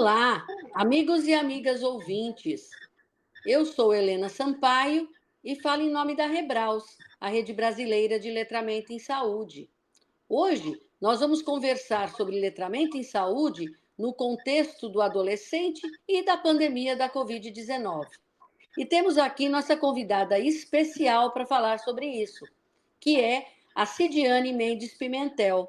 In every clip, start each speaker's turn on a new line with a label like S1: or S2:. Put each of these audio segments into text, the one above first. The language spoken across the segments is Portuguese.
S1: Olá, amigos e amigas ouvintes. Eu sou Helena Sampaio e falo em nome da Rebraus, a Rede Brasileira de Letramento em Saúde. Hoje, nós vamos conversar sobre letramento em saúde no contexto do adolescente e da pandemia da Covid-19. E temos aqui nossa convidada especial para falar sobre isso, que é a Cidiane Mendes Pimentel.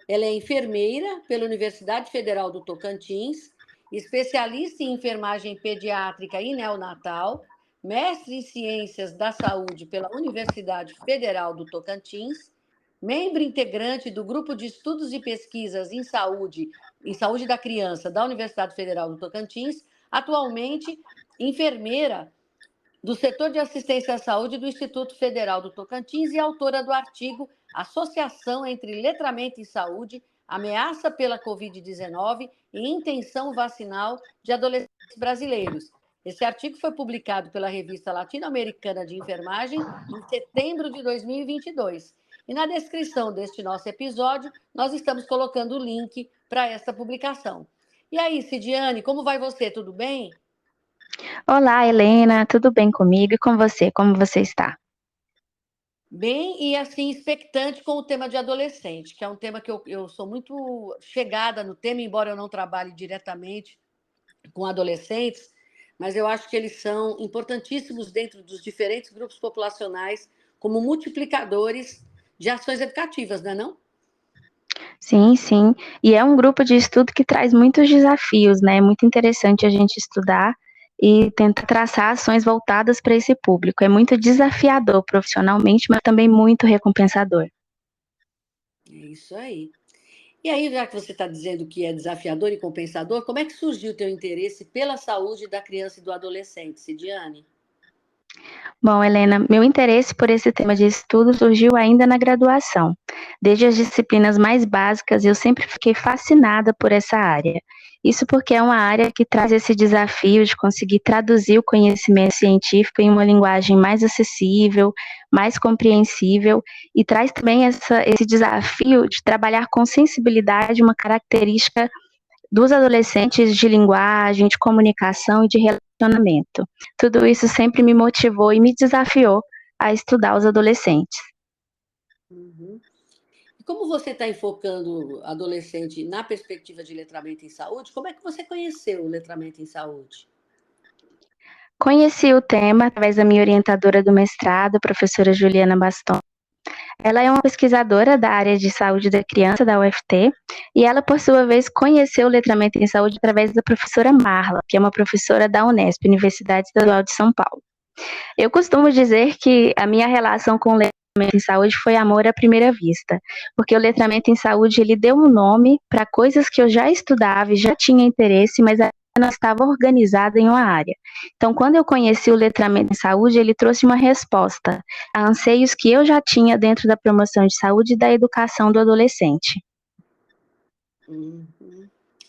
S1: Ela é enfermeira pela Universidade Federal do Tocantins, especialista em enfermagem pediátrica e neonatal, mestre em ciências da saúde pela Universidade Federal do Tocantins, membro integrante do Grupo de Estudos e Pesquisas em Saúde da Criança da Universidade Federal do Tocantins, atualmente enfermeira do setor de assistência à saúde do Instituto Federal do Tocantins e autora do artigo Associação entre Letramento em Saúde, Ameaça pela Covid-19 e Intenção Vacinal de Adolescentes Brasileiros. Esse artigo foi publicado pela Revista Latino-Americana de Enfermagem em setembro de 2022. E na descrição deste nosso episódio, nós estamos colocando o link para esta publicação. E aí, Cidiane, como vai você? Tudo bem?
S2: Olá, Helena, tudo bem comigo e com você? Como você está?
S1: Bem, e assim, expectante com o tema de adolescente, que é um tema que eu sou muito chegada no tema, embora eu não trabalhe diretamente com adolescentes, mas eu acho que eles são importantíssimos dentro dos diferentes grupos populacionais como multiplicadores de ações educativas, não é não?
S2: Sim, sim. E é um grupo de estudo que traz muitos desafios, né? É muito interessante a gente estudar e tentar traçar ações voltadas para esse público. É muito desafiador profissionalmente, mas também muito recompensador.
S1: É isso aí. E aí, já que você está dizendo que é desafiador e compensador, como é que surgiu o teu interesse pela saúde da criança e do adolescente, Cidiane?
S2: Bom, Helena, meu interesse por esse tema de estudo surgiu ainda na graduação. Desde as disciplinas mais básicas, eu sempre fiquei fascinada por essa área. Isso porque é uma área que traz esse desafio de conseguir traduzir o conhecimento científico em uma linguagem mais acessível, mais compreensível, e traz também esse desafio de trabalhar com sensibilidade, uma característica dos adolescentes de linguagem, de comunicação e de relacionamento. Tudo isso sempre me motivou e me desafiou a estudar os adolescentes.
S1: Uhum. E como você está enfocando adolescente na perspectiva de letramento em saúde, como é que você conheceu o letramento em saúde?
S2: Conheci o tema através da minha orientadora do mestrado, a professora Juliana Baston. Ela é uma pesquisadora da área de saúde da criança da UFT e ela, por sua vez, conheceu o letramento em saúde através da professora Marla, que é uma professora da Unesp, Universidade Estadual de São Paulo. Eu costumo dizer que a minha relação com o letramento em saúde foi amor à primeira vista, porque o letramento em saúde ele deu um nome para coisas que eu já estudava e já tinha interesse, mas ainda não estava organizada em uma área. Então, quando eu conheci o letramento em saúde, ele trouxe uma resposta a anseios que eu já tinha dentro da promoção de saúde e da educação do adolescente.
S1: Uhum.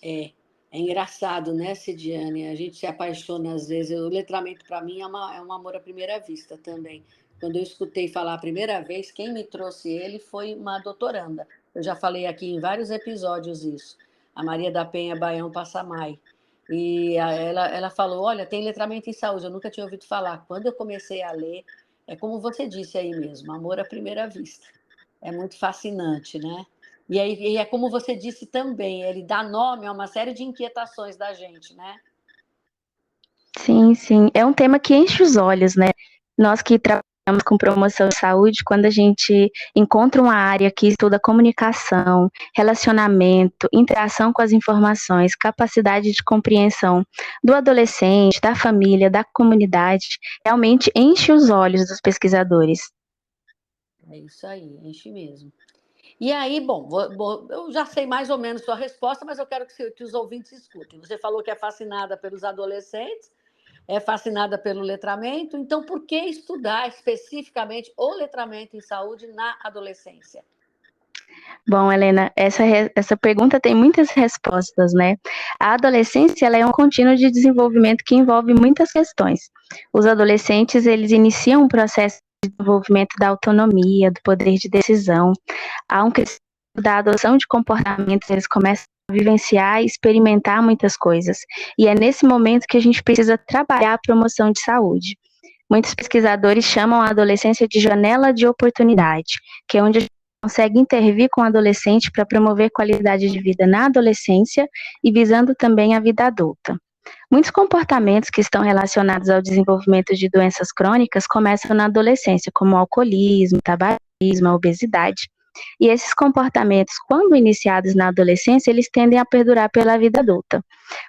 S1: É engraçado, né, Cidiane? A gente se apaixona às vezes. O letramento, para mim, é um amor à primeira vista também. Quando eu escutei falar a primeira vez, quem me trouxe ele foi uma doutoranda. Eu já falei aqui em vários episódios isso. A Maria da Penha Baião Passamai. E ela falou, olha, tem letramento em saúde, eu nunca tinha ouvido falar. Quando eu comecei a ler, é como você disse aí mesmo, amor à primeira vista. É muito fascinante, né? E aí, e é como você disse também, ele dá nome a uma série de inquietações da gente, né?
S2: Sim, sim. É um tema que enche os olhos, né? Nós que trabalhamos com promoção de saúde, quando a gente encontra uma área que estuda comunicação, relacionamento, interação com as informações, capacidade de compreensão do adolescente, da família, da comunidade, realmente enche os olhos dos pesquisadores.
S1: É isso aí, enche mesmo. E aí, bom, eu já sei mais ou menos sua resposta, mas eu quero que os ouvintes escutem. Você falou que é fascinada pelos adolescentes, é fascinada pelo letramento, então por que estudar especificamente o letramento em saúde na adolescência?
S2: Bom, Helena, essa pergunta tem muitas respostas, né? A adolescência ela é um contínuo de desenvolvimento que envolve muitas questões. Os adolescentes, eles iniciam um processo de desenvolvimento da autonomia, do poder de decisão, há um crescimento da adoção de comportamentos, eles começam vivenciar e experimentar muitas coisas. E é nesse momento que a gente precisa trabalhar a promoção de saúde. Muitos pesquisadores chamam a adolescência de janela de oportunidade, que é onde a gente consegue intervir com o adolescente para promover qualidade de vida na adolescência e visando também a vida adulta. Muitos comportamentos que estão relacionados ao desenvolvimento de doenças crônicas começam na adolescência, como o alcoolismo, tabagismo, a obesidade. E esses comportamentos, quando iniciados na adolescência, eles tendem a perdurar pela vida adulta.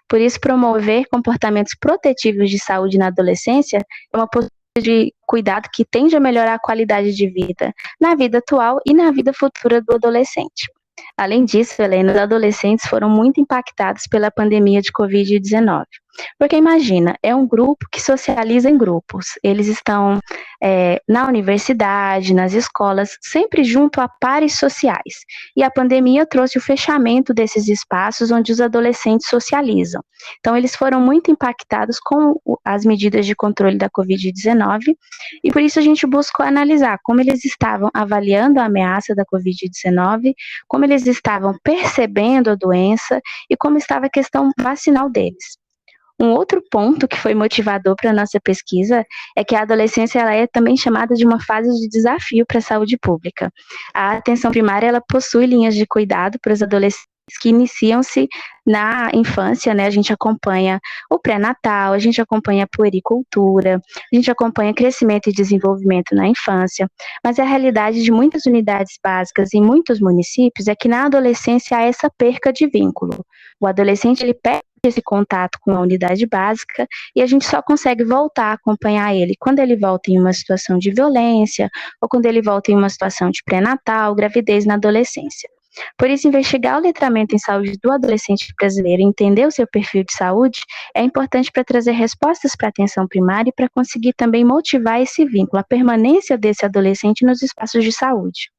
S2: Por isso, promover comportamentos protetivos de saúde na adolescência é uma postura de cuidado que tende a melhorar a qualidade de vida na vida atual e na vida futura do adolescente. Além disso, Helena, os adolescentes foram muito impactados pela pandemia de Covid-19. Porque imagina, é um grupo que socializa em grupos. Eles estão na universidade, nas escolas, sempre junto a pares sociais. E a pandemia trouxe o fechamento desses espaços onde os adolescentes socializam. Então, eles foram muito impactados com as medidas de controle da Covid-19 e por isso a gente buscou analisar como eles estavam avaliando a ameaça da Covid-19, como eles estavam percebendo a doença e como estava a questão vacinal deles. Um outro ponto que foi motivador para a nossa pesquisa é que a adolescência ela é também chamada de uma fase de desafio para a saúde pública. A atenção primária ela possui linhas de cuidado para os adolescentes que iniciam-se na infância, né? A gente acompanha o pré-natal, a gente acompanha a puericultura, a gente acompanha crescimento e desenvolvimento na infância, mas a realidade de muitas unidades básicas em muitos municípios é que na adolescência há essa perca de vínculo. O adolescente ele perde esse contato com a unidade básica e a gente só consegue voltar a acompanhar ele quando ele volta em uma situação de violência ou quando ele volta em uma situação de pré-natal, gravidez na adolescência. Por isso, investigar o letramento em saúde do adolescente brasileiro e entender o seu perfil de saúde é importante para trazer respostas para a atenção primária e para conseguir também motivar esse vínculo, a permanência desse adolescente nos espaços de saúde.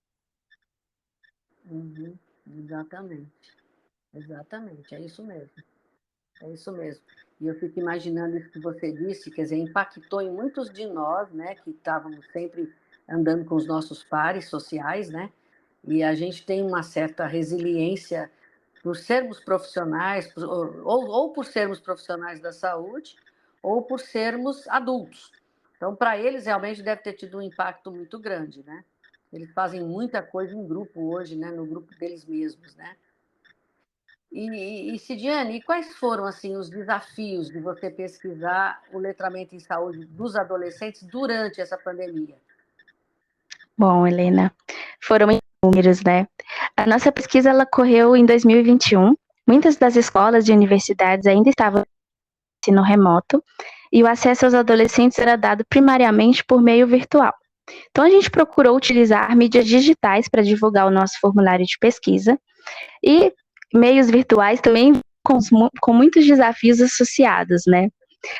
S1: Uhum, exatamente, exatamente, é isso mesmo. É isso mesmo. E eu fico imaginando isso que você disse, quer dizer, impactou em muitos de nós, né, que estávamos sempre andando com os nossos pares sociais, né? E a gente tem uma certa resiliência por sermos profissionais, ou por sermos profissionais da saúde, ou por sermos adultos. Então, para eles, realmente deve ter tido um impacto muito grande, né? Eles fazem muita coisa em grupo hoje, né? No grupo deles mesmos, né? E Cidiane, quais foram assim os desafios de você pesquisar o letramento em saúde dos adolescentes durante essa pandemia?
S2: Bom, Helena, foram inúmeros, né? A nossa pesquisa ela correu em 2021. Muitas das escolas e universidades ainda estavam no ensino remoto e o acesso aos adolescentes era dado primariamente por meio virtual. Então, a gente procurou utilizar mídias digitais para divulgar o nosso formulário de pesquisa e meios virtuais também com muitos desafios associados, né?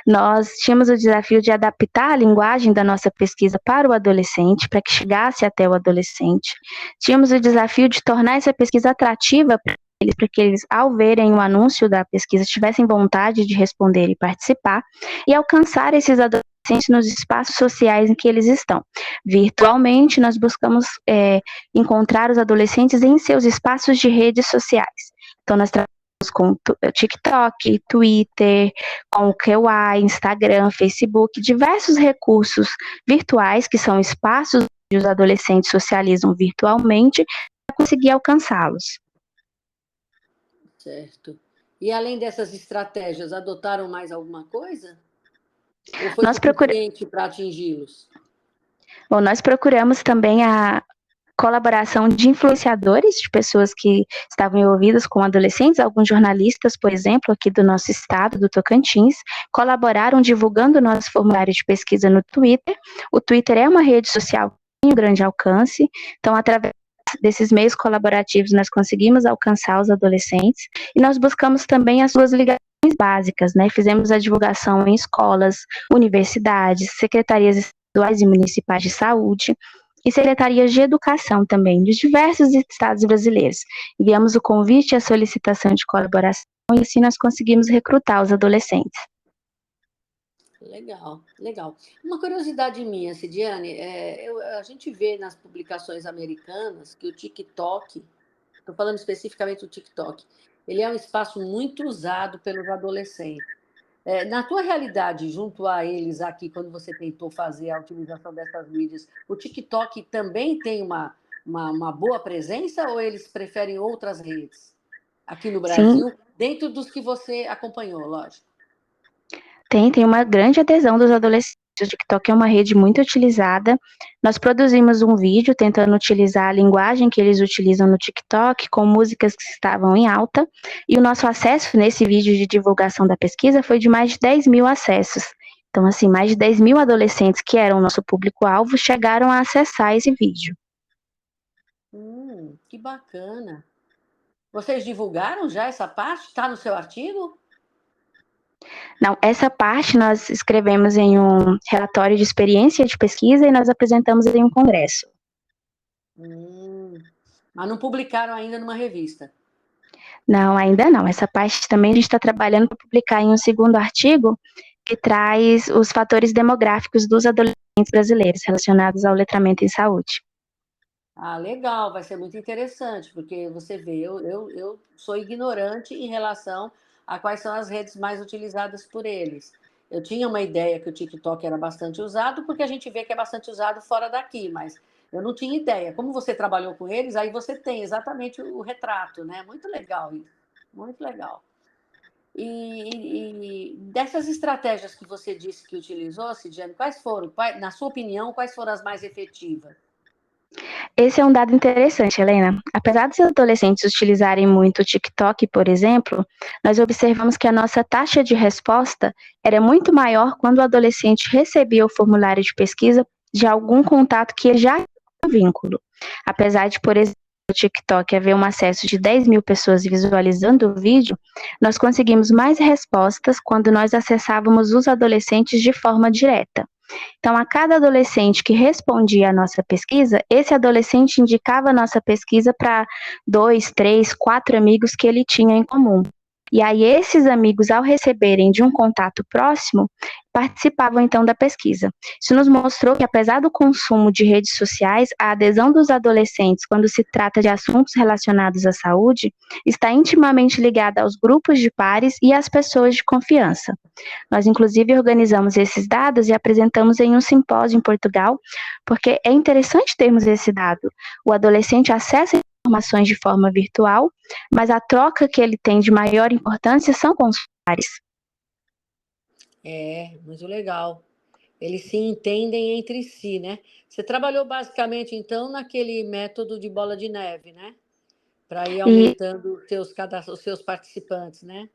S2: Nós tínhamos o desafio de adaptar a linguagem da nossa pesquisa para o adolescente, para que chegasse até o adolescente. Tínhamos o desafio de tornar essa pesquisa atrativa para que eles, ao verem o anúncio da pesquisa, tivessem vontade de responder e participar, e alcançar esses adolescentes nos espaços sociais em que eles estão. Virtualmente, nós buscamos encontrar os adolescentes em seus espaços de redes sociais. Então, nós trabalhamos com TikTok, Twitter, com o QI, Instagram, Facebook, diversos recursos virtuais, que são espaços onde os adolescentes socializam virtualmente, para conseguir alcançá-los.
S1: Certo. E além dessas estratégias, adotaram mais alguma coisa? Ou foi
S2: Nós,
S1: suficiente para atingi-los?
S2: Bom, nós procuramos também a colaboração de influenciadores, de pessoas que estavam envolvidas com adolescentes, alguns jornalistas, por exemplo, aqui do nosso estado, do Tocantins, colaboraram divulgando o nosso formulário de pesquisa no Twitter. O Twitter é uma rede social que tem um grande alcance, então, através desses meios colaborativos, nós conseguimos alcançar os adolescentes e nós buscamos também as suas ligações básicas, né? Fizemos a divulgação em escolas, universidades, secretarias estaduais e municipais de saúde, e secretarias de educação também, dos diversos estados brasileiros. Enviamos o convite e a solicitação de colaboração e assim nós conseguimos recrutar os adolescentes.
S1: Legal, legal. Uma curiosidade minha, Cidiane, a gente vê nas publicações americanas que o TikTok, estou falando especificamente do TikTok, ele é um espaço muito usado pelos adolescentes. Na tua realidade, junto a eles aqui, quando você tentou fazer a utilização dessas mídias, o TikTok também tem uma boa presença ou eles preferem outras redes? Aqui no
S2: Sim,
S1: Brasil, dentro dos que você acompanhou, lógico.
S2: tem uma grande adesão dos adolescentes. O TikTok é uma rede muito utilizada. Nós produzimos um vídeo tentando utilizar a linguagem que eles utilizam no TikTok, com músicas que estavam em alta, e o nosso acesso nesse vídeo de divulgação da pesquisa foi de mais de 10 mil acessos. Então, assim, mais de 10 mil adolescentes, que eram o nosso público-alvo, chegaram a acessar esse vídeo.
S1: Que bacana. Vocês divulgaram já essa parte? Está no seu artigo?
S2: Não, essa parte nós escrevemos em um relatório de experiência de pesquisa e nós apresentamos em um congresso.
S1: Mas não publicaram ainda numa revista.
S2: Não, ainda não. Essa parte também a gente está trabalhando para publicar em um segundo artigo que traz os fatores demográficos dos adolescentes brasileiros relacionados ao letramento em saúde.
S1: Ah, legal, vai ser muito interessante, porque você vê, eu sou ignorante em relação a quais são as redes mais utilizadas por eles. Eu tinha uma ideia que o TikTok era bastante usado, porque a gente vê que é bastante usado fora daqui, mas eu não tinha ideia. Como você trabalhou com eles, aí você tem exatamente o retrato, né? Muito legal isso, muito legal. E dessas estratégias que você disse que utilizou, Cidiane, quais foram, na sua opinião, quais foram as mais efetivas?
S2: Esse é um dado interessante, Helena. Apesar dos adolescentes utilizarem muito o TikTok, por exemplo, nós observamos que a nossa taxa de resposta era muito maior quando o adolescente recebia o formulário de pesquisa de algum contato que já tinha um vínculo. Apesar de, por exemplo, no TikTok haver um acesso de 10 mil pessoas visualizando o vídeo, nós conseguimos mais respostas quando nós acessávamos os adolescentes de forma direta. Então, a cada adolescente que respondia à nossa pesquisa, esse adolescente indicava a nossa pesquisa para 2, 3, 4 amigos que ele tinha em comum. E aí, esses amigos, ao receberem de um contato próximo, participavam então da pesquisa. Isso nos mostrou que, apesar do consumo de redes sociais, a adesão dos adolescentes, quando se trata de assuntos relacionados à saúde, está intimamente ligada aos grupos de pares e às pessoas de confiança. Nós, inclusive, organizamos esses dados e apresentamos em um simpósio em Portugal, porque é interessante termos esse dado. O adolescente acessa informações de forma virtual, mas a troca que ele tem de maior importância são com os pares.
S1: Muito legal. Eles se entendem entre si, né? Você trabalhou basicamente, então, naquele método de bola de neve, né? Para ir
S2: E
S1: aumentando os seus participantes, né?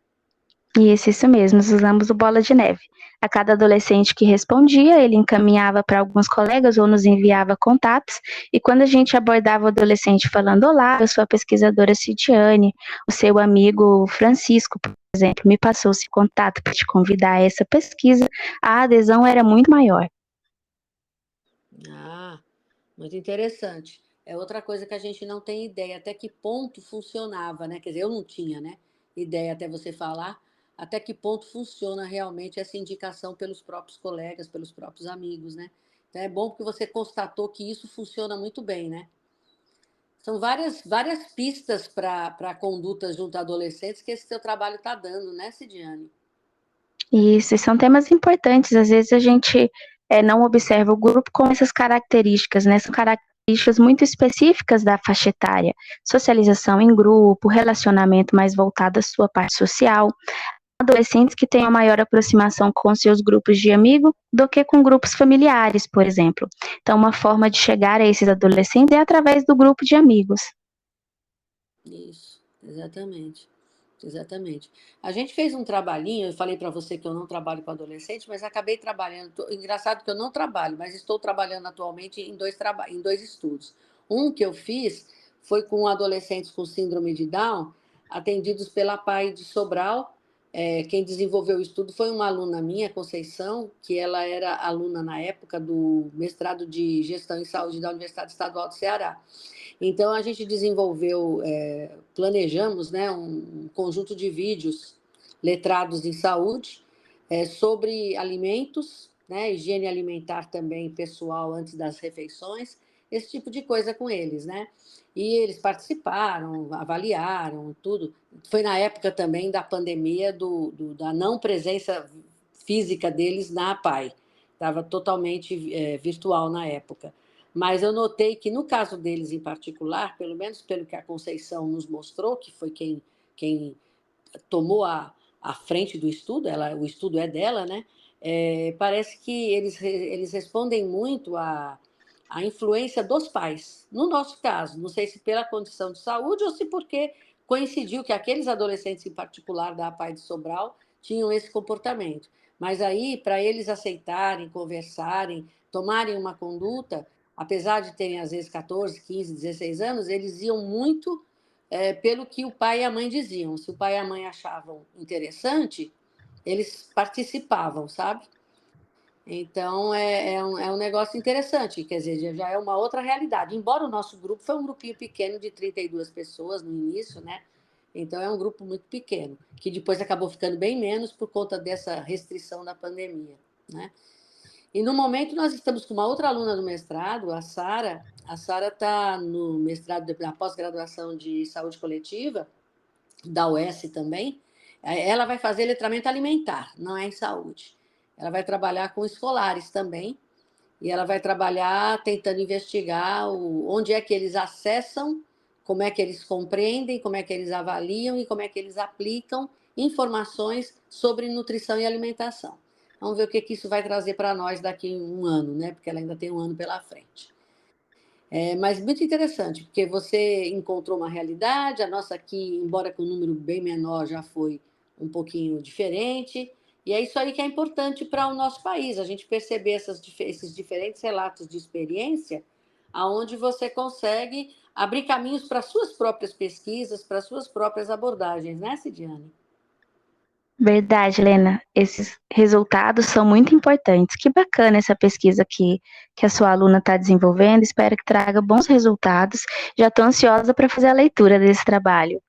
S2: isso mesmo, nós usamos o bola de neve. A cada adolescente que respondia, ele encaminhava para alguns colegas ou nos enviava contatos, e quando a gente abordava o adolescente falando: olá, eu sou a pesquisadora Cidiane, o seu amigo Francisco, por exemplo, me passou esse contato para te convidar a essa pesquisa, a adesão era muito maior.
S1: Ah, muito interessante. É outra coisa que a gente não tem ideia até que ponto funcionava, né? Quer dizer, eu não tinha, né? Ideia até você falar até que ponto funciona realmente essa indicação pelos próprios colegas, pelos próprios amigos, né? Então é bom porque você constatou que isso funciona muito bem, né? São várias pistas para condutas junto a adolescentes que esse seu trabalho está dando, né, Cidiane?
S2: Isso, e são temas importantes. Às vezes a gente não observa o grupo com essas características, né? São características muito específicas da faixa etária. Socialização em grupo, relacionamento mais voltado à sua parte social. Adolescentes que têm uma maior aproximação com seus grupos de amigos do que com grupos familiares, por exemplo. Então, uma forma de chegar a esses adolescentes é através do grupo de amigos.
S1: Isso, exatamente. Exatamente. A gente fez um trabalhinho, eu falei para você que eu não trabalho com adolescente, mas acabei trabalhando. Engraçado que eu não trabalho, mas estou trabalhando atualmente em dois estudos. Um que eu fiz foi com adolescentes com síndrome de Down, atendidos pela PAI de Sobral. Quem desenvolveu o estudo foi uma aluna minha, Conceição, que ela era aluna na época do mestrado de Gestão em Saúde da Universidade Estadual do Ceará. Então, a gente desenvolveu, planejamos, né, um conjunto de vídeos letrados em saúde sobre alimentos, né, higiene alimentar também pessoal antes das refeições, esse tipo de coisa com eles, né? E eles participaram, avaliaram, tudo. Foi na época também da pandemia da não presença física deles na APAE. Estava totalmente virtual na época. Mas eu notei que, no caso deles em particular, pelo menos pelo que a Conceição nos mostrou, que foi quem tomou a frente do estudo, o estudo é dela, né? Parece que eles respondem muito à influência dos pais. No nosso caso, não sei se pela condição de saúde ou se porque coincidiu que aqueles adolescentes, em particular da APAE de Sobral, tinham esse comportamento. Mas aí, para eles aceitarem, conversarem, tomarem uma conduta, apesar de terem, às vezes, 14, 15, 16 anos, eles iam muito pelo que o pai e a mãe diziam. Se o pai e a mãe achavam interessante, eles participavam, sabe? Então, é um negócio interessante, quer dizer, já é uma outra realidade. Embora o nosso grupo foi um grupinho pequeno de 32 pessoas no início, né? Então, é um grupo muito pequeno, que depois acabou ficando bem menos por conta dessa restrição da pandemia, né? E, no momento, nós estamos com uma outra aluna do mestrado, a Sara. A Sara está no mestrado, na pós-graduação de saúde coletiva, da UES também. Ela vai fazer letramento alimentar, não é em saúde. Ela vai trabalhar com escolares também, e ela vai trabalhar tentando investigar onde é que eles acessam, como é que eles compreendem, como é que eles avaliam e como é que eles aplicam informações sobre nutrição e alimentação. Vamos ver o que isso vai trazer para nós daqui a um ano, né? Porque ela ainda tem um ano pela frente. Mas muito interessante, porque você encontrou uma realidade, a nossa aqui, embora com um número bem menor, já foi um pouquinho diferente, e é isso aí que é importante para o nosso país, a gente perceber esses diferentes relatos de experiência, aonde você consegue abrir caminhos para suas próprias pesquisas, para suas próprias abordagens, né, Cidiane?
S2: Verdade, Helena. Esses resultados são muito importantes. Que bacana essa pesquisa que a sua aluna está desenvolvendo. Espero que traga bons resultados. Já estou ansiosa para fazer a leitura desse trabalho.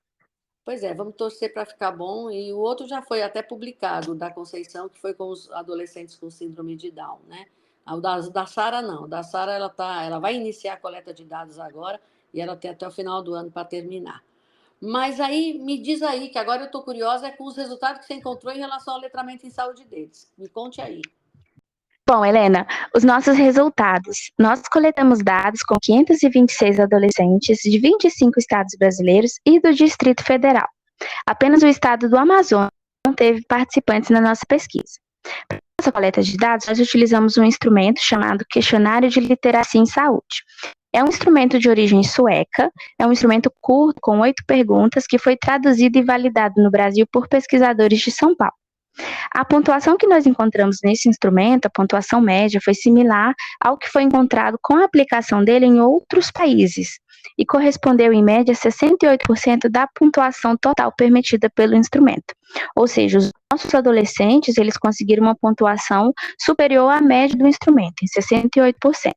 S1: Pois é, vamos torcer para ficar bom. E o outro já foi até publicado, o da Conceição, que foi com os adolescentes com síndrome de Down, né? O da Sara, não. O da Sara, ela vai iniciar a coleta de dados agora e ela tem até o final do ano para terminar. Mas aí, me diz aí, que agora eu estou curiosa com os resultados que você encontrou em relação ao letramento em saúde deles. Me conte aí.
S2: Bom, Helena, os nossos resultados. Nós coletamos dados com 526 adolescentes de 25 estados brasileiros e do Distrito Federal. Apenas o estado do Amazonas não teve participantes na nossa pesquisa. Para nossa coleta de dados, nós utilizamos um instrumento chamado Questionário de Literacia em Saúde. É um instrumento de origem sueca, é um instrumento curto, com 8 perguntas, que foi traduzido e validado no Brasil por pesquisadores de São Paulo. A pontuação que nós encontramos nesse instrumento, a pontuação média, foi similar ao que foi encontrado com a aplicação dele em outros países e correspondeu, em média, a 68% da pontuação total permitida pelo instrumento. Ou seja, os nossos adolescentes, eles conseguiram uma pontuação superior à média do instrumento, em 68%.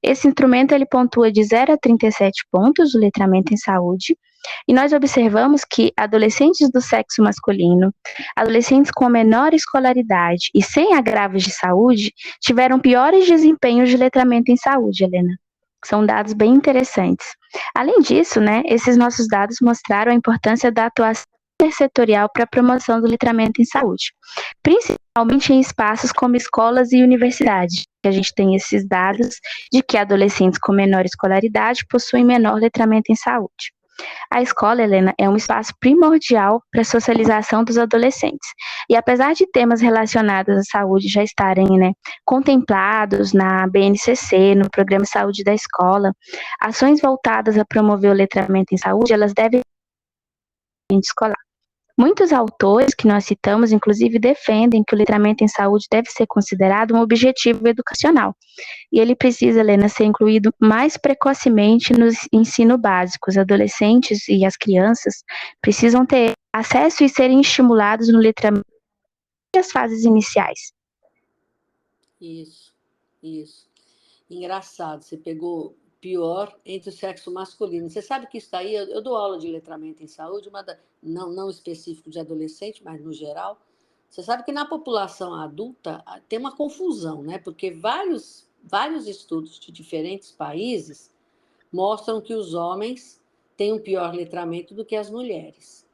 S2: Esse instrumento ele pontua de 0 a 37 pontos, o letramento em saúde, e nós observamos que adolescentes do sexo masculino, adolescentes com menor escolaridade e sem agravos de saúde, tiveram piores desempenhos de letramento em saúde, Helena. São dados bem interessantes. Além disso, né, esses nossos dados mostraram a importância da atuação intersetorial para a promoção do letramento em saúde, principalmente em espaços como escolas e universidades, que a gente tem esses dados de que adolescentes com menor escolaridade possuem menor letramento em saúde. A escola, Helena, é um espaço primordial para a socialização dos adolescentes. E apesar de temas relacionados à saúde já estarem, né, contemplados na BNCC, no Programa Saúde da Escola, ações voltadas a promover o letramento em saúde, elas devem ser escolar. Muitos autores que nós citamos, inclusive, defendem que o letramento em saúde deve ser considerado um objetivo educacional. E ele precisa, Helena, ser incluído mais precocemente no ensino básico. Os adolescentes e as crianças precisam ter acesso e serem estimulados no letramento nas fases iniciais.
S1: Isso. Engraçado, você pegou pior entre o sexo masculino. Você sabe que isso aí, eu dou aula de letramento em saúde, não específico de adolescente, mas no geral. Você sabe que na população adulta tem uma confusão, né? Porque vários vários estudos de diferentes países mostram que os homens têm um pior letramento do que as mulheres.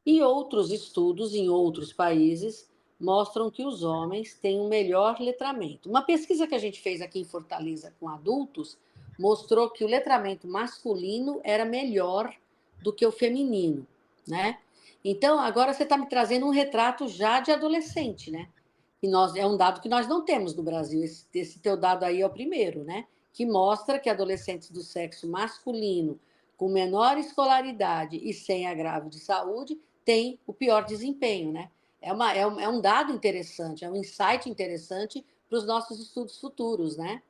S1: E outros estudos em outros países mostram que os homens têm um melhor letramento. Uma pesquisa que a gente fez aqui em Fortaleza com adultos mostrou que o letramento masculino era melhor do que o feminino, né? Então, agora você está me trazendo um retrato já de adolescente, né? É um dado que nós não temos no Brasil. Esse teu dado aí é o primeiro, né? Que mostra que adolescentes do sexo masculino com menor escolaridade e sem agravo de saúde têm o pior desempenho, né? É um dado interessante, é um insight interessante para os nossos estudos futuros, né?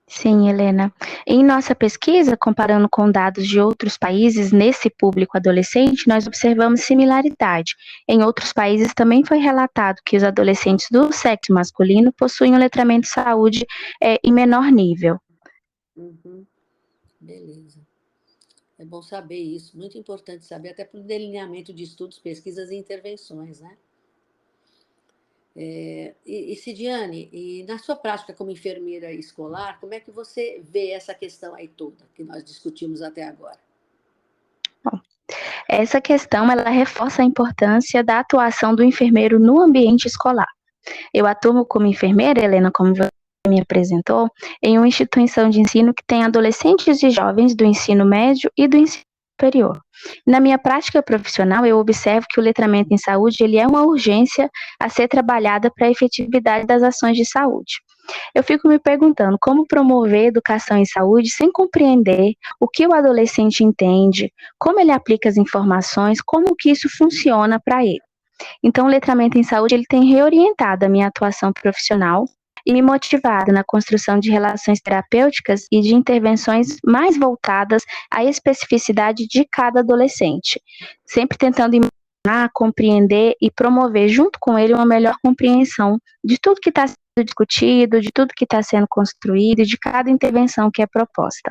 S2: Sim, Helena. Em nossa pesquisa, comparando com dados de outros países nesse público adolescente, nós observamos similaridade. Em outros países também foi relatado que os adolescentes do sexo masculino possuem um letramento de saúde em menor nível.
S1: Uhum. Beleza. É bom saber isso, muito importante saber, até para o delineamento de estudos, pesquisas e intervenções, né? Cidiane, e na sua prática como enfermeira escolar, como é que você vê essa questão aí toda que nós discutimos até agora?
S2: Bom, essa questão ela reforça a importância da atuação do enfermeiro no ambiente escolar. Eu atuo como enfermeira, Helena, como você me apresentou, em uma instituição de ensino que tem adolescentes e jovens do ensino médio e do ensino superior. Na minha prática profissional, eu observo que o letramento em saúde ele é uma urgência a ser trabalhada para a efetividade das ações de saúde. Eu fico me perguntando como promover educação em saúde sem compreender o que o adolescente entende, como ele aplica as informações, como que isso funciona para ele. Então, o letramento em saúde ele tem reorientado a minha atuação profissional e me motivado na construção de relações terapêuticas e de intervenções mais voltadas à especificidade de cada adolescente, sempre tentando imaginar, compreender e promover junto com ele uma melhor compreensão de tudo que está sendo discutido, de tudo que está sendo construído e de cada intervenção que é proposta.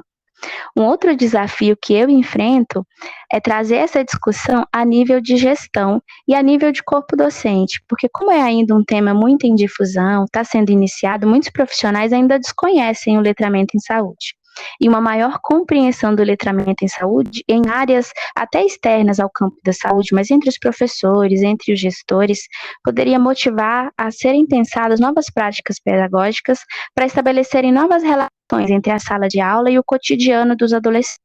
S2: Um outro desafio que eu enfrento é trazer essa discussão a nível de gestão e a nível de corpo docente, porque como é ainda um tema muito em difusão, está sendo iniciado, muitos profissionais ainda desconhecem o letramento em saúde. E uma maior compreensão do letramento em saúde em áreas até externas ao campo da saúde, mas entre os professores, entre os gestores, poderia motivar a serem pensadas novas práticas pedagógicas para estabelecerem novas relações entre a sala de aula e o cotidiano dos adolescentes.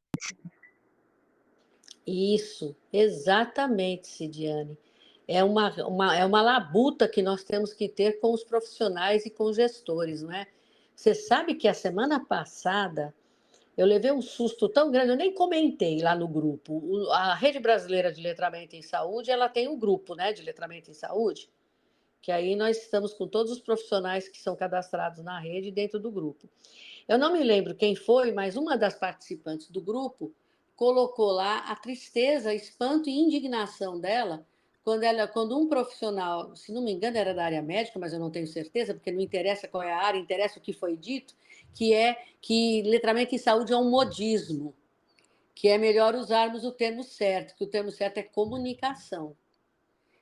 S1: Isso, exatamente, Cidiane. É uma labuta que nós temos que ter com os profissionais e com os gestores, não é? Você sabe que a semana passada eu levei um susto tão grande, eu nem comentei lá no grupo. A Rede Brasileira de Letramento em Saúde, ela tem um grupo, né, de letramento em saúde, que aí nós estamos com todos os profissionais que são cadastrados na rede dentro do grupo. Eu não me lembro quem foi, mas uma das participantes do grupo colocou lá a tristeza, espanto e indignação dela quando um profissional, se não me engano, era da área médica, mas eu não tenho certeza, porque não interessa qual é a área, interessa o que foi dito, que é que letramento em saúde é um modismo, que é melhor usarmos o termo certo, que o termo certo é comunicação.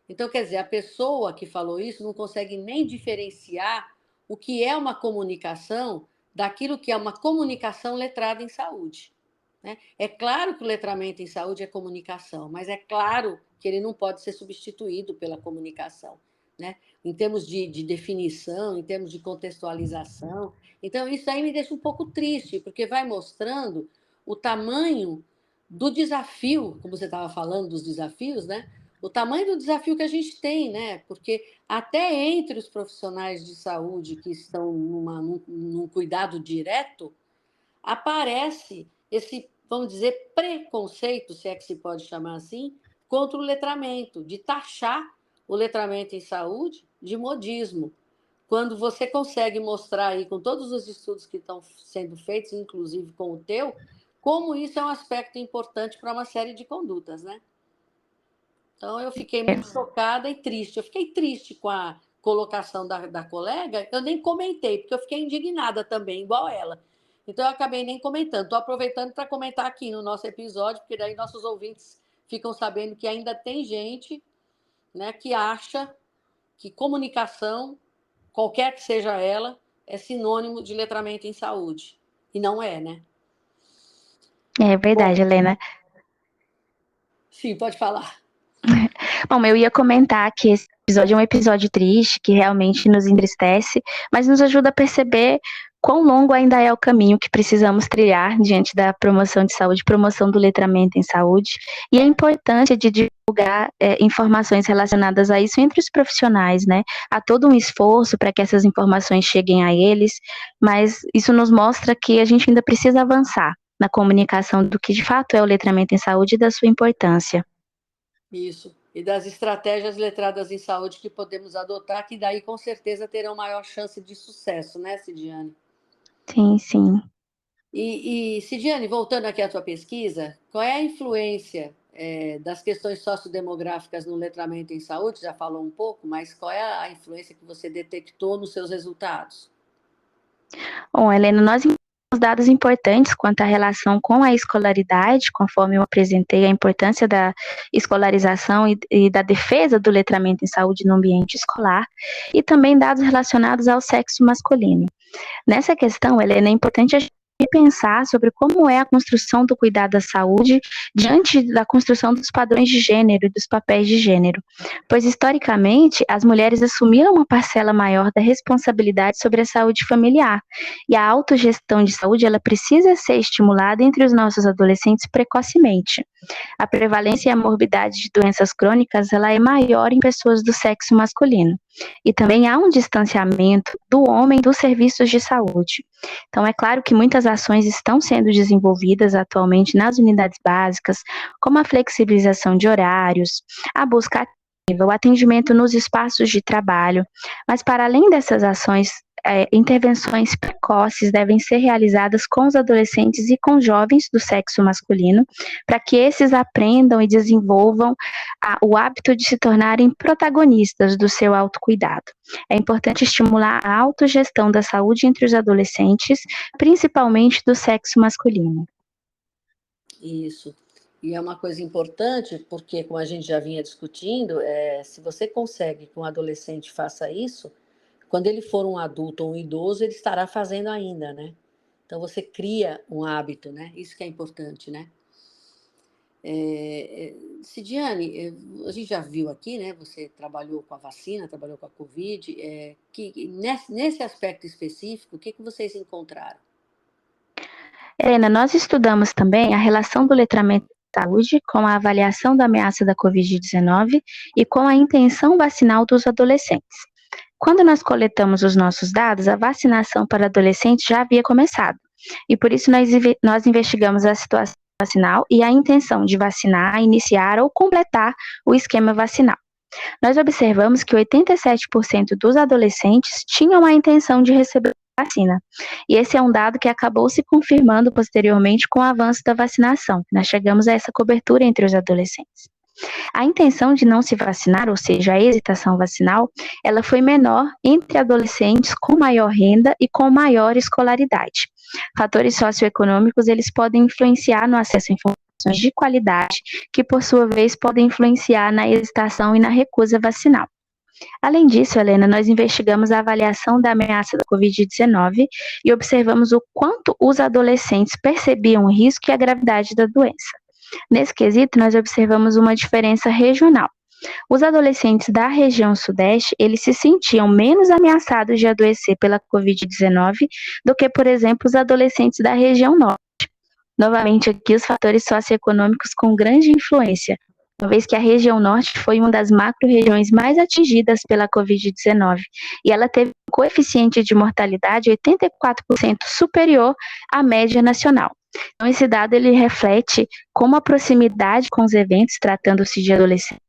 S1: Então, quer dizer, a pessoa que falou isso não consegue nem diferenciar o que é uma comunicação daquilo que é uma comunicação letrada em saúde. Né? É claro que o letramento em saúde é comunicação, mas é claro que ele não pode ser substituído pela comunicação. Né? Em termos de definição, em termos de contextualização. Então, isso aí me deixa um pouco triste, porque vai mostrando o tamanho do desafio, como você estava falando dos desafios, né? O tamanho do desafio que a gente tem, né? Porque até entre os profissionais de saúde que estão num cuidado direto, aparece esse, vamos dizer, preconceito, se é que se pode chamar assim, contra o letramento, de taxar o letramento em saúde de modismo. Quando você consegue mostrar aí, com todos os estudos que estão sendo feitos, inclusive com o teu, como isso é um aspecto importante para uma série de condutas, né? Então, eu fiquei muito chocada e triste. Eu fiquei triste com a colocação da colega, eu nem comentei, porque eu fiquei indignada também, igual ela. Então, eu acabei nem comentando. Estou aproveitando para comentar aqui no nosso episódio, porque daí nossos ouvintes ficam sabendo que ainda tem gente, né, que acha que comunicação, qualquer que seja ela, é sinônimo de letramento em saúde. E não é, né?
S2: É verdade,
S1: Bom,
S2: Helena.
S1: sim, pode falar.
S2: Bom, eu ia comentar que esse episódio é um episódio triste, que realmente nos entristece, mas nos ajuda a perceber quão longo ainda é o caminho que precisamos trilhar diante da promoção de saúde, promoção do letramento em saúde, e a importância de divulgar informações relacionadas a isso entre os profissionais, né? Há todo um esforço para que essas informações cheguem a eles, mas isso nos mostra que a gente ainda precisa avançar na comunicação do que de fato é o letramento em saúde e da sua importância.
S1: Isso. E das estratégias letradas em saúde que podemos adotar, que daí com certeza terão maior chance de sucesso, né, Cidiane?
S2: Sim, sim.
S1: Cidiane, voltando aqui à tua pesquisa, qual é a influência das questões sociodemográficas no letramento em saúde? Já falou um pouco, mas qual é a influência que você detectou nos seus resultados?
S2: Bom, Helena, nós temos dados importantes quanto à relação com a escolaridade, conforme eu apresentei a importância da escolarização e da defesa do letramento em saúde no ambiente escolar, e também dados relacionados ao sexo masculino. Nessa questão, Helena, é importante a gente pensar sobre como é a construção do cuidado à saúde diante da construção dos padrões de gênero e dos papéis de gênero, pois historicamente as mulheres assumiram uma parcela maior da responsabilidade sobre a saúde familiar, e a autogestão de saúde ela precisa ser estimulada entre os nossos adolescentes precocemente. A prevalência e a morbidade de doenças crônicas ela é maior em pessoas do sexo masculino. E também há um distanciamento do homem dos serviços de saúde. Então, é claro que muitas ações estão sendo desenvolvidas atualmente nas unidades básicas, como a flexibilização de horários, a busca ativa, o atendimento nos espaços de trabalho, mas para além dessas ações, intervenções precoces devem ser realizadas com os adolescentes e com jovens do sexo masculino, para que esses aprendam e desenvolvam o hábito de se tornarem protagonistas do seu autocuidado. É importante estimular a autogestão da saúde entre os adolescentes, principalmente do sexo masculino.
S1: Isso. E é uma coisa importante, porque, como a gente já vinha discutindo, se você consegue que um adolescente faça isso, quando ele for um adulto ou um idoso, ele estará fazendo ainda, né? Então, você cria um hábito, né? Isso que é importante, né? Cidiane, a gente já viu aqui, né? Você trabalhou com a vacina, trabalhou com a Covid, que nesse aspecto específico, o que vocês encontraram?
S2: Helena, nós estudamos também a relação do letramento de saúde com a avaliação da ameaça da Covid-19 e com a intenção vacinal dos adolescentes. Quando nós coletamos os nossos dados, a vacinação para adolescentes já havia começado, e por isso nós investigamos a situação vacinal e a intenção de vacinar, iniciar ou completar o esquema vacinal. Nós observamos que 87% dos adolescentes tinham a intenção de receber a vacina. E esse é um dado que acabou se confirmando posteriormente com o avanço da vacinação. Nós chegamos a essa cobertura entre os adolescentes. A intenção de não se vacinar, ou seja, a hesitação vacinal, ela foi menor entre adolescentes com maior renda e com maior escolaridade. Fatores socioeconômicos, eles podem influenciar no acesso a informações de qualidade, que por sua vez podem influenciar na hesitação e na recusa vacinal. Além disso, Helena, nós investigamos a avaliação da ameaça da Covid-19 e observamos o quanto os adolescentes percebiam o risco e a gravidade da doença. Nesse quesito, nós observamos uma diferença regional. Os adolescentes da região sudeste, eles se sentiam menos ameaçados de adoecer pela Covid-19 do que, por exemplo, os adolescentes da região norte. Novamente, aqui os fatores socioeconômicos com grande influência, uma vez que a região norte foi uma das macro-regiões mais atingidas pela Covid-19, e ela teve um coeficiente de mortalidade 84% superior à média nacional. Então, esse dado ele reflete como a proximidade com os eventos, tratando-se de adolescentes,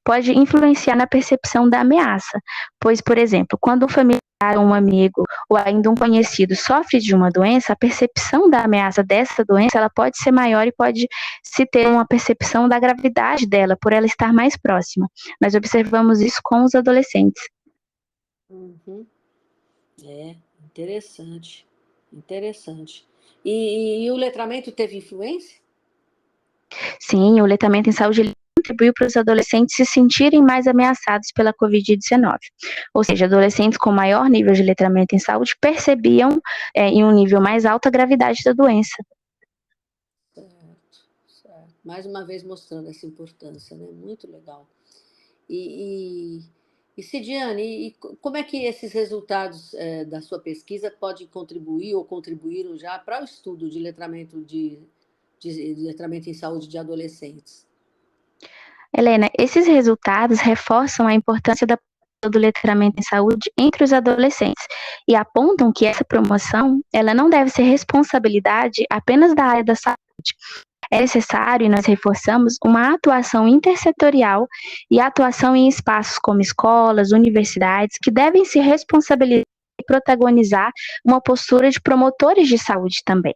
S2: pode influenciar na percepção da ameaça, pois, por exemplo, quando um familiar, um amigo ou ainda um conhecido sofre de uma doença, a percepção da ameaça dessa doença ela pode ser maior e pode se ter uma percepção da gravidade dela, por ela estar mais próxima. Nós observamos isso com os adolescentes.
S1: Uhum. Interessante, interessante. E o letramento teve influência?
S2: Sim, o letramento em saúde ele contribuiu para os adolescentes se sentirem mais ameaçados pela Covid-19. Ou seja, adolescentes com maior nível de letramento em saúde percebiam em um nível mais alto a gravidade da doença.
S1: Certo, certo. Mais uma vez mostrando essa importância, né? Muito legal. E Cidiane, como é que esses resultados da sua pesquisa podem contribuir ou contribuíram já para o estudo de letramento de letramento em saúde de adolescentes?
S2: Helena, esses resultados reforçam a importância do letramento em saúde entre os adolescentes e apontam que essa promoção ela não deve ser responsabilidade apenas da área da saúde. É necessário, e nós reforçamos, uma atuação intersetorial e atuação em espaços como escolas, universidades, que devem se responsabilizar e protagonizar uma postura de promotores de saúde também.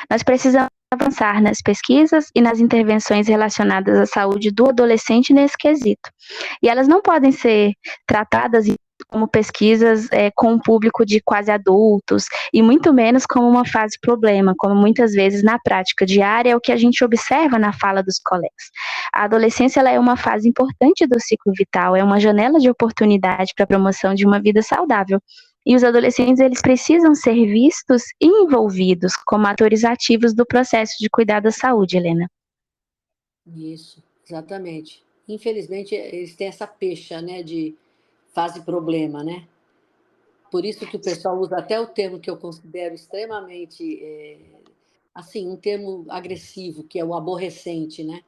S2: Nós precisamos avançar nas pesquisas e nas intervenções relacionadas à saúde do adolescente nesse quesito. E elas não podem ser tratadas como pesquisas com um público de quase adultos, e muito menos como uma fase problema, como muitas vezes na prática diária é o que a gente observa na fala dos colegas. A adolescência ela é uma fase importante do ciclo vital, é uma janela de oportunidade para a promoção de uma vida saudável. E os adolescentes, eles precisam ser vistos e envolvidos como atores ativos do processo de cuidar da saúde, Helena.
S1: Isso, exatamente. Infelizmente, eles têm essa pecha, né, de fase problema, né? Por isso que o pessoal usa até o termo que eu considero extremamente, assim, um termo agressivo, que é o aborrecente, né?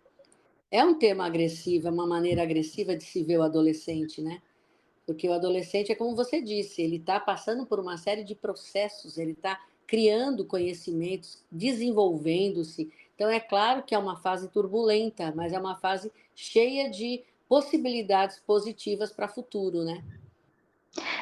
S1: É um termo agressivo, é uma maneira agressiva de se ver o adolescente, né? Porque o adolescente é como você disse, ele está passando por uma série de processos, ele está criando conhecimentos, desenvolvendo-se. Então, é claro que é uma fase turbulenta, mas é uma fase cheia de possibilidades positivas para o futuro, né?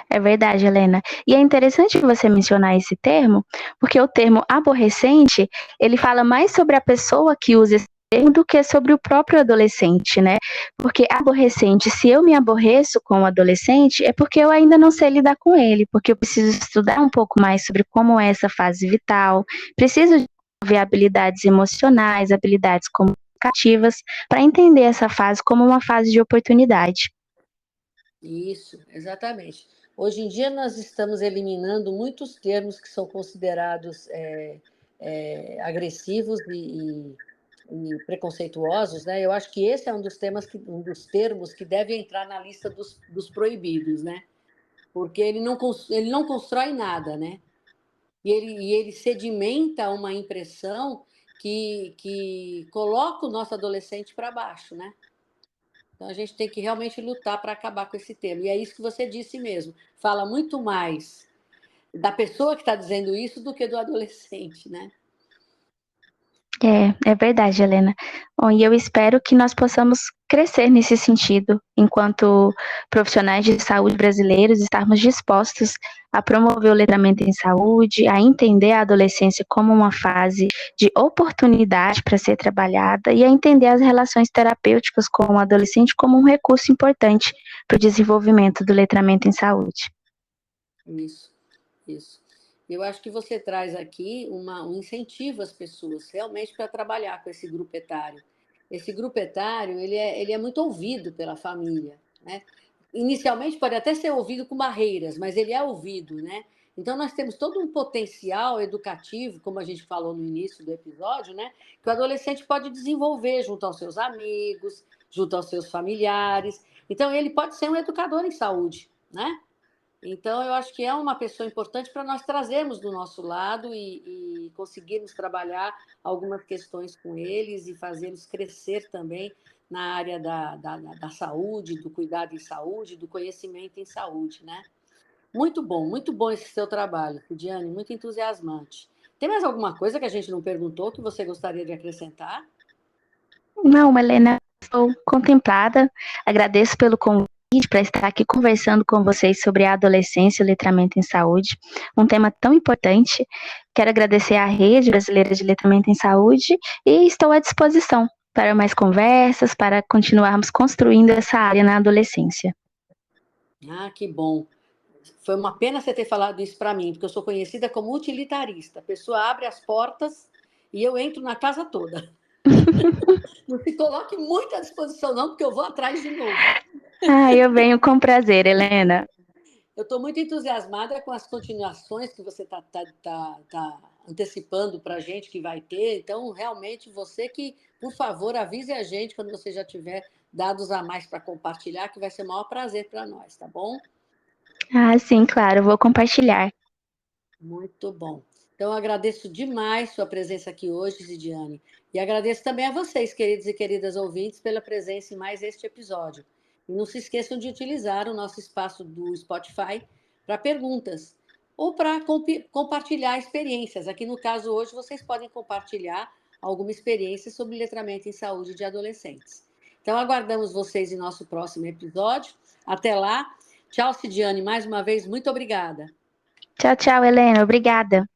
S2: É verdade, Helena. E é interessante você mencionar esse termo, porque o termo aborrecente, ele fala mais sobre a pessoa que usa esse termo do que sobre o próprio adolescente, né? Porque aborrecente, se eu me aborreço com o adolescente, é porque eu ainda não sei lidar com ele, porque eu preciso estudar um pouco mais sobre como é essa fase vital, preciso desenvolver habilidades emocionais, habilidades comunicativas, para entender essa fase como uma fase de oportunidade.
S1: Isso, exatamente. Hoje em dia, nós estamos eliminando muitos termos que são considerados agressivos e preconceituosos, né? Eu acho que esse é um dos termos que deve entrar na lista dos proibidos, né? Porque ele não constrói nada, né? E ele sedimenta uma impressão que coloca o nosso adolescente para baixo, né? Então, a gente tem que realmente lutar para acabar com esse termo. E é isso que você disse mesmo. Fala muito mais da pessoa que está dizendo isso do que do adolescente, né?
S2: É verdade, Helena. Bom, e eu espero que nós possamos crescer nesse sentido, enquanto profissionais de saúde brasileiros, estarmos dispostos a promover o letramento em saúde, a entender a adolescência como uma fase de oportunidade para ser trabalhada e a entender as relações terapêuticas com o adolescente como um recurso importante para o desenvolvimento do letramento em saúde.
S1: Isso, isso. Eu acho que você traz aqui um incentivo às pessoas realmente para trabalhar com esse grupo etário. Esse grupo etário, ele é muito ouvido pela família, né? Inicialmente pode até ser ouvido com barreiras, mas ele é ouvido, né? Então nós temos todo um potencial educativo, como a gente falou no início do episódio, né? Que o adolescente pode desenvolver junto aos seus amigos, junto aos seus familiares. Então ele pode ser um educador em saúde, né? Então, eu acho que é uma pessoa importante para nós trazermos do nosso lado e conseguirmos trabalhar algumas questões com eles e fazê-los crescer também na área da saúde, do cuidado em saúde, do conhecimento em saúde, né? Muito bom esse seu trabalho, Diane, muito entusiasmante. Tem mais alguma coisa que a gente não perguntou que você gostaria de acrescentar?
S2: Não, Helena, estou contemplada. Agradeço pelo convite para estar aqui conversando com vocês sobre a adolescência e o letramento em saúde, um tema tão importante. Quero agradecer à Rede Brasileira de Letramento em Saúde e estou à disposição para mais conversas, para continuarmos construindo essa área na adolescência.
S1: Ah, que bom. Foi uma pena você ter falado isso para mim, porque eu sou conhecida como utilitarista. A pessoa abre as portas e eu entro na casa toda. Não se coloque muito à disposição, não, porque eu vou atrás de novo.
S2: Eu venho com prazer, Helena.
S1: Eu estou muito entusiasmada com as continuações que você está antecipando para a gente que vai ter. Então, realmente, você que, por favor, avise a gente quando você já tiver dados a mais para compartilhar, que vai ser o maior prazer para nós, tá bom?
S2: Sim, claro, vou compartilhar.
S1: Muito bom. Então, eu agradeço demais sua presença aqui hoje, Zidiane. E agradeço também a vocês, queridos e queridas ouvintes, pela presença em mais este episódio. E não se esqueçam de utilizar o nosso espaço do Spotify para perguntas ou para compartilhar experiências. Aqui no caso, hoje, vocês podem compartilhar alguma experiência sobre letramento em saúde de adolescentes. Então, aguardamos vocês em nosso próximo episódio. Até lá. Tchau, Cidiane. Mais uma vez, muito obrigada.
S2: Tchau, tchau, Helena. Obrigada.